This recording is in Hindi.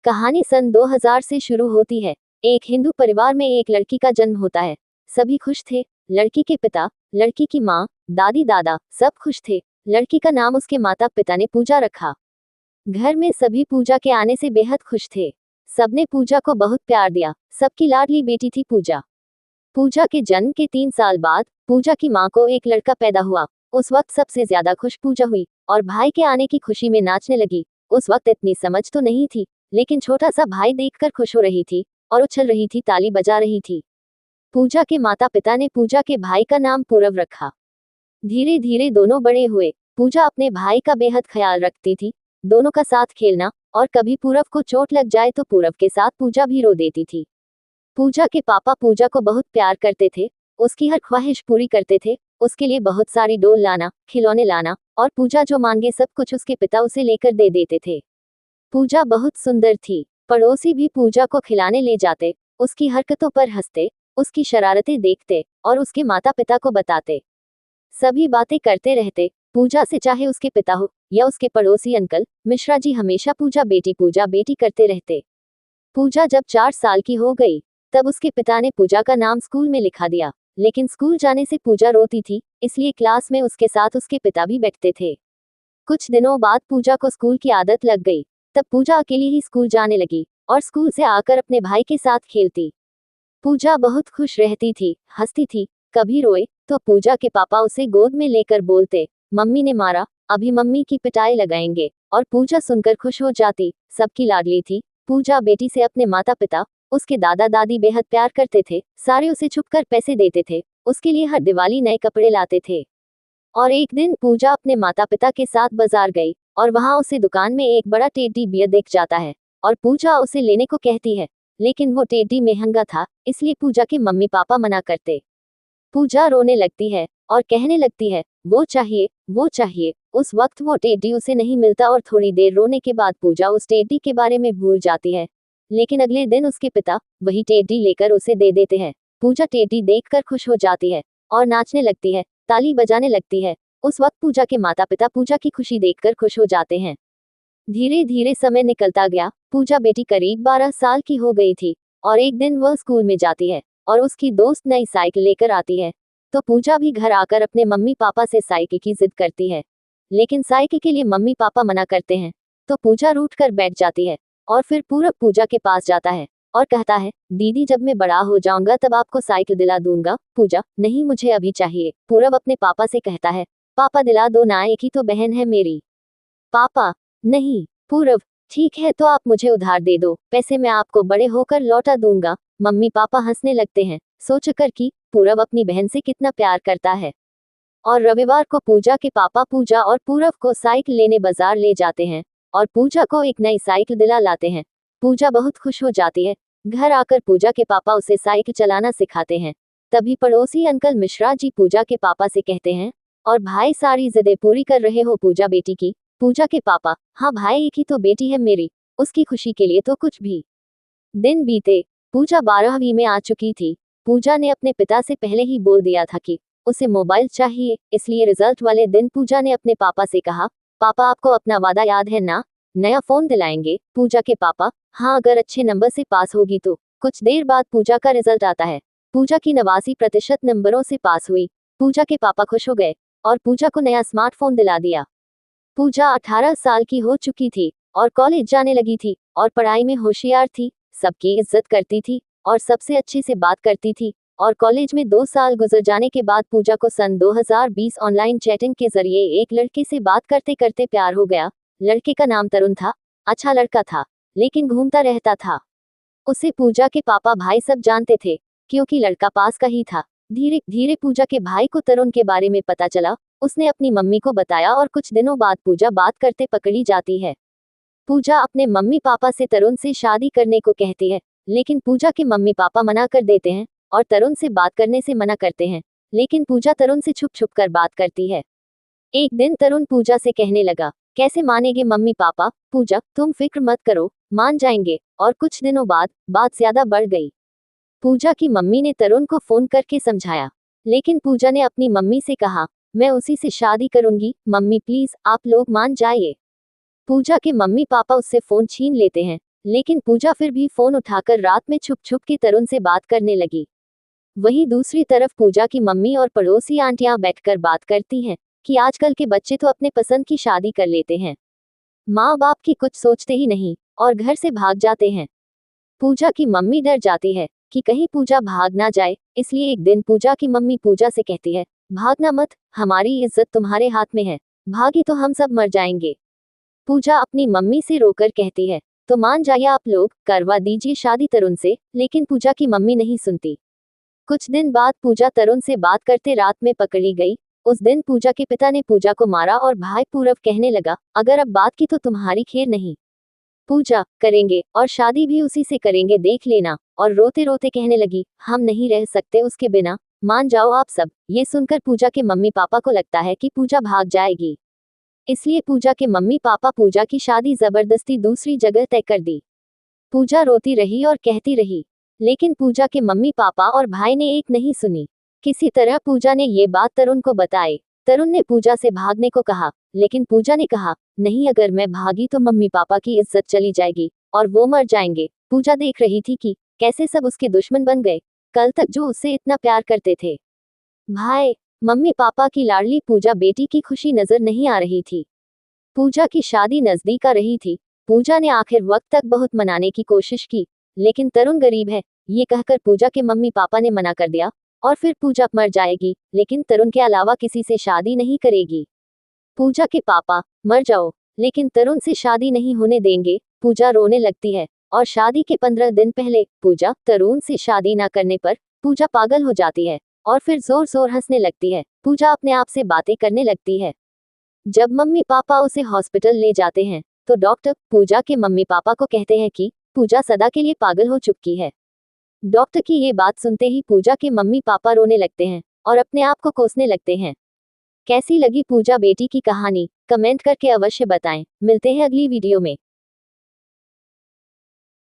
कहानी सन 2000 से शुरू होती है। एक हिंदू परिवार में एक लड़की का जन्म होता है। सभी खुश थे। लड़की के पिता, लड़की की माँ, दादी दादा सब खुश थे। लड़की का नाम उसके माता पिता ने पूजा रखा। घर में सभी पूजा के आने से बेहद खुश थे। सबने पूजा को बहुत प्यार दिया। सबकी लाडली बेटी थी पूजा। पूजा के जन्म के 3 साल बाद पूजा की माँ को एक लड़का पैदा हुआ। उस वक्त सबसे ज्यादा खुश पूजा हुई और भाई के आने की खुशी में नाचने लगी। उस वक्त इतनी समझ तो नहीं थी, लेकिन छोटा सा भाई देखकर खुश हो रही थी और उछल रही थी, ताली बजा रही थी। पूजा के माता पिता ने पूजा के भाई का नाम पूरव रखा। धीरे धीरे दोनों बड़े हुए। पूजा अपने भाई का बेहद ख्याल रखती थी। दोनों का साथ खेलना, और कभी पूरव को चोट लग जाए तो पूरव के साथ पूजा भी रो देती थी। पूजा के पापा पूजा को बहुत प्यार करते थे। उसकी हर ख्वाहिश पूरी करते थे। उसके लिए बहुत सारी डोल लाना, खिलौने लाना, और पूजा जो मांगे सब कुछ उसके पिता उसे लेकर दे देते थे। पूजा बहुत सुंदर थी। पड़ोसी भी पूजा को खिलाने ले जाते, उसकी हरकतों पर हंसते, उसकी शरारतें देखते और उसके माता पिता को बताते। सभी बातें करते रहते पूजा से, चाहे उसके पिता हो या उसके पड़ोसी अंकल मिश्रा जी, हमेशा पूजा बेटी करते रहते। पूजा जब 4 साल की हो गई तब उसके पिता ने पूजा का नाम स्कूल में लिखा दिया। लेकिन स्कूल जाने से पूजा रोती थी, इसलिए क्लास में उसके साथ उसके पिता भी बैठते थे। कुछ दिनों बाद पूजा को स्कूल की आदत लग गई। तब पूजा अकेली ही स्कूल जाने लगी और स्कूल से आकर अपने भाई के साथ खेलती। पूजा बहुत खुश रहती थी, हंसती थी। कभी रोए तो पूजा के पापा उसे गोद में लेकर बोलते, मम्मी ने मारा, अभी मम्मी की पिटाई लगाएंगे, और पूजा सुनकर खुश हो जाती। सबकी लाडली थी पूजा बेटी से। अपने माता पिता, उसके दादा दादी बेहद प्यार करते थे। सारे उसे छुपकर पैसे देते थे। उसके लिए हर दिवाली नए कपड़े लाते थे। और एक दिन पूजा अपने माता पिता के साथ बाजार गई और वहां उसे दुकान में एक बड़ा टेडी बियर दिख जाता है और पूजा उसे लेने को कहती है। लेकिन वो टेडी महंगा था, इसलिए पूजा के मम्मी पापा मना करते। पूजा रोने लगती है और कहने लगती है, वो चाहिए, वो चाहिए। उस वक्त वो टेडी उसे नहीं मिलता और थोड़ी देर रोने के बाद पूजा उस टेडी के बारे में भूल जाती है। लेकिन अगले दिन उसके पिता वही टेडी लेकर उसे दे देते हैं। पूजा टेडी देखकर खुश हो जाती है और नाचने लगती है, ताली बजाने लगती है। उस वक्त पूजा के माता पिता पूजा की खुशी देखकर खुश हो जाते हैं। धीरे धीरे समय निकलता गया। पूजा बेटी करीब 12 साल की हो गई थी और एक दिन वह स्कूल में जाती है और उसकी दोस्त नई साइकिल लेकर आती है। तो पूजा भी घर आकर अपने मम्मी पापा से साइकिल की जिद करती है। लेकिन साइकिल के लिए मम्मी पापा मना करते हैं। तो पूजा रूठ कर बैठ जाती है और फिर पूरब पूजा के पास जाता है और कहता है, दीदी जब मैं बड़ा हो जाऊंगा तब आपको साइकिल दिला दूंगा। पूजा, नहीं मुझे अभी चाहिए। पूरब अपने पापा से कहता है, पापा दिला दो ना, एक ही तो बहन है मेरी। पापा, नहीं। पूरब, ठीक है तो आप मुझे उधार दे दो, पैसे मैं आपको बड़े होकर लौटा दूंगा। मम्मी पापा हंसने लगते हैं, सोचकर कि पूरब अपनी बहन से कितना प्यार करता है। और रविवार को पूजा के पापा पूजा और पूरब को साइकिल लेने बाजार ले जाते हैं और पूजा को एक नई साइकिल दिला लाते हैं। पूजा बहुत खुश हो जाती है। घर आकर पूजा के पापा उसे साइकिल चलाना सिखाते हैं। तभी पड़ोसी अंकल मिश्रा जी पूजा के पापा से कहते हैं, और भाई सारी जिदें पूरी कर रहे हो पूजा बेटी की। पूजा के पापा, हाँ भाई, एक ही तो बेटी है मेरी, उसकी खुशी के लिए तो कुछ भी। दिन बीते। पूजा 12वीं में आ चुकी थी। पूजा ने अपने पिता से पहले ही बोल दिया था कि उसे मोबाइल चाहिए, इसलिए रिजल्ट वाले दिन पूजा ने अपने पापा से कहा, पापा आपको अपना वादा याद है ना, नया फोन दिलाएंगे। पूजा के पापा, हाँ अगर अच्छे नंबर से पास होगी तो। कुछ देर बाद पूजा का रिजल्ट आता है। पूजा की 89% नंबरों से पास हुई। पूजा के पापा खुश हो गए और पूजा को नया स्मार्टफोन दिला दिया। पूजा 18 साल की हो चुकी थी और कॉलेज जाने लगी थी और पढ़ाई में होशियार थी। सबकी इज्जत करती थी और सबसे अच्छे से बात करती थी। और कॉलेज में 2 साल गुजर जाने के बाद पूजा को सन 2020 ऑनलाइन चैटिंग के जरिए एक लड़के से बात करते करते प्यार हो गया। लड़के का नाम तरुण था। अच्छा लड़का था, लेकिन घूमता रहता था। उसे पूजा के पापा भाई सब जानते थे, क्योंकि लड़का पास का ही था। धीरे धीरे पूजा के भाई को तरुण के बारे में पता चला। उसने अपनी मम्मी को बताया और कुछ दिनों बाद पूजा बात करते पकड़ी जाती है। पूजा अपने मम्मी पापा से तरुण से शादी करने को कहती है, लेकिन पूजा के मम्मी पापा मना कर देते हैं और तरुण से बात करने से मना करते हैं। लेकिन पूजा तरुण से छुप छुप कर बात करती है। एक दिन तरुण पूजा से कहने लगा, कैसे मानेंगे मम्मी पापा? पूजा, तुम फिक्र मत करो, मान जाएंगे। और कुछ दिनों बाद बात ज्यादा बढ़ गई। पूजा की मम्मी ने तरुण को फोन करके समझाया, लेकिन पूजा ने अपनी मम्मी से कहा, मैं उसी से शादी करूंगी। मम्मी प्लीज आप लोग मान जाइए। पूजा के मम्मी पापा उससे फोन छीन लेते हैं लेकिन पूजा फिर भी फोन उठाकर रात में छुप छुप के तरुण से बात करने लगी। वहीं दूसरी तरफ पूजा की मम्मी और पड़ोसी आंटियां बैठकर बात करती हैं कि आजकल के बच्चे तो अपने पसंद की शादी कर लेते हैं, माँ बाप की कुछ सोचते ही नहीं और घर से भाग जाते हैं। पूजा की मम्मी डर जाती है कि कहीं पूजा भाग ना जाए, इसलिए एक दिन पूजा की मम्मी पूजा से कहती है, भागना मत, हमारी इज्जत तुम्हारे हाथ में है, भागी तो हम सब मर जाएंगे। पूजा अपनी मम्मी से रोकर कहती है, तो मान जाइए आप लोग, करवा दीजिए शादी तरुण से, लेकिन पूजा की मम्मी नहीं सुनती। कुछ दिन बाद पूजा तरुण से बात करते रात में पकड़ी गई। उस दिन पूजा के पिता ने पूजा को मारा और भाई पूरव कहने लगा, अगर अब बात की तो तुम्हारी खैर नहीं। पूजा करेंगे और शादी भी उसी से करेंगे, देख लेना। और रोते रोते कहने लगी, हम नहीं रह सकते उसके बिना, मान जाओ आप सब। ये सुनकर पूजा के मम्मी पापा को लगता है कि पूजा भाग जाएगी, इसलिए पूजा के मम्मी पापा पूजा की शादी जबरदस्ती दूसरी जगह तय कर दी। पूजा रोती रही और कहती रही, लेकिन पूजा के मम्मी पापा और भाई ने एक नहीं सुनी। किसी तरह पूजा ने ये बात तरुण को बताई। तरुण ने पूजा से भागने को कहा, लेकिन पूजा ने कहा, नहीं, अगर मैं भागी तो मम्मी पापा की इज्जत चली जाएगी और वो मर जाएंगे। पूजा देख रही थी कि कैसे सब उसके दुश्मन बन गए, कल तक जो उससे इतना प्यार करते थे। भाई, मम्मी पापा की लाडली पूजा बेटी की खुशी नजर नहीं आ रही थी। पूजा की शादी नजदीक आ रही थी। पूजा ने आखिर वक्त तक बहुत मनाने की कोशिश की, लेकिन तरुण गरीब है, ये कहकर पूजा के मम्मी पापा ने मना कर दिया। और फिर पूजा मर जाएगी, लेकिन तरुण के अलावा किसी से शादी नहीं करेगी। पूजा के पापा, मर जाओ, लेकिन तरुण से शादी नहीं होने देंगे। पूजा रोने लगती है और शादी के 15 दिन पहले पूजा तरुण से शादी न करने पर पूजा पागल हो जाती है और फिर जोर जोर हंसने लगती है। पूजा अपने आप से बातें करने लगती है। जब मम्मी पापा उसे हॉस्पिटल ले जाते हैं तो डॉक्टर पूजा के मम्मी पापा को कहते हैं कि पूजा सदा के लिए पागल हो चुकी है। डॉक्टर की ये बात सुनते ही पूजा के मम्मी पापा रोने लगते हैं और अपने आप को कोसने लगते हैं। कैसी लगी पूजा बेटी की कहानी, कमेंट करके अवश्य बताएं। मिलते हैं अगली वीडियो में।